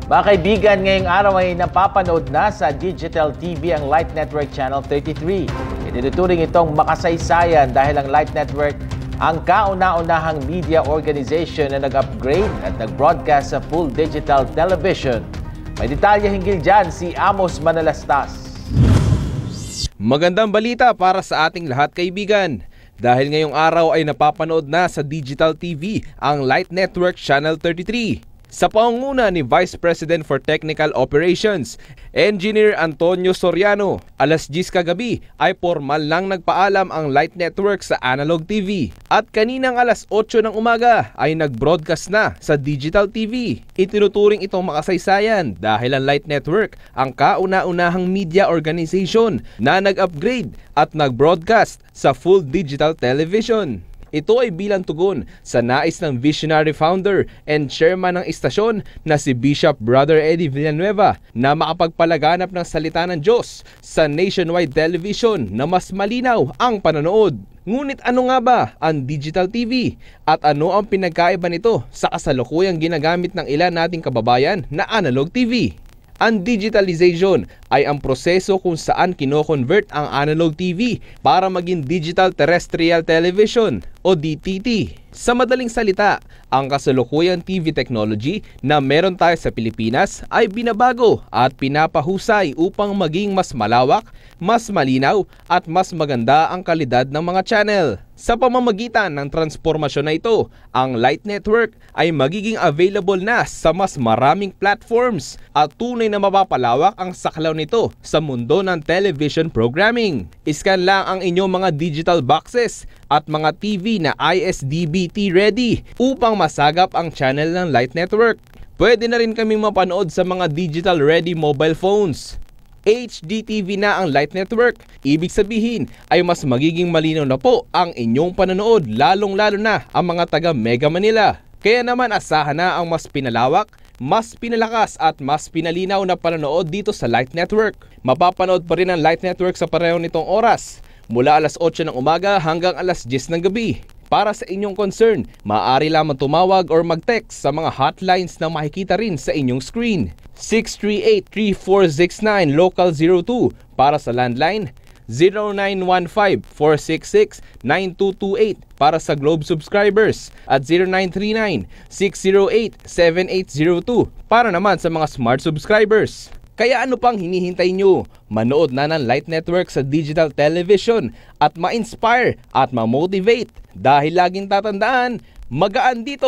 Mga kaibigan, ngayong araw ay napapanood na sa Digital TV ang Light Network Channel 33. Itinuturing itong makasaysayan dahil ang Light Network ang kauna-unahang media organization na nag-upgrade at nag-broadcast sa full digital television. May detalye hinggil dyan si Amos Manalastas. Magandang balita para sa ating lahat, kaibigan. Dahil ngayong araw ay napapanood na sa Digital TV ang Light Network Channel 33. Sa pangunguna ni Vice President for Technical Operations, Engineer Antonio Soriano, alas 10 kagabi ay formal lang nagpaalam ang Light Network sa Analog TV. At kaninang alas 8 ng umaga ay nag-broadcast na sa Digital TV. Itinuturing itong makasaysayan dahil ang Light Network ang kauna-unahang media organization na nag-upgrade at nag-broadcast sa full digital television. Ito ay bilang tugon sa nais ng visionary founder and chairman ng istasyon na si Bishop Brother Eddie Villanueva na makapagpalaganap ng salita ng Diyos sa nationwide television na mas malinaw ang panonood. Ngunit ano nga ba ang Digital TV at ano ang pinagkaiba nito sa kasalukuyang ginagamit ng ilan nating kababayan na Analog TV? Ang digitalization ay ang proseso kung saan kino-convert ang analog TV para maging digital terrestrial television o DTT. Sa madaling salita, ang kasalukuyang TV technology na meron tayo sa Pilipinas ay binabago at pinapahusay upang maging mas malawak, mas malinaw at mas maganda ang kalidad ng mga channel. Sa pamamagitan ng transformasyon na ito, ang Light Network ay magiging available na sa mas maraming platforms at tunay na mapapalawak ang saklaw nito sa mundo ng television programming. Iskan lang ang inyong mga digital boxes at mga TV na ISDBT ready upang masagap ang channel ng Light Network. Pwede na rin kaming mapanood sa mga digital ready mobile phones. HDTV na ang Light Network. Ibig sabihin ay mas magiging malinaw na po ang inyong panonood, lalong-lalo na ang mga taga Mega Manila. Kaya naman asahan na ang mas pinalawak, mas pinalakas at mas pinalinaw na panonood dito sa Light Network. Mapapanood pa rin ang Light Network sa pareho nitong oras, mula alas 8 ng umaga hanggang alas 10 ng gabi. Para sa inyong concern, maaari lamang tumawag or mag-text sa mga hotlines na makikita rin sa inyong screen. 638-3469 Local 02 para sa landline, 0915-466-9228 para sa Globe subscribers at 0939-608-7802 para naman sa mga Smart subscribers. Kaya ano pang hinihintay nyo? Manood na ng Light Network sa digital television at ma-inspire at ma-motivate dahil laging tatandaan, magaan dito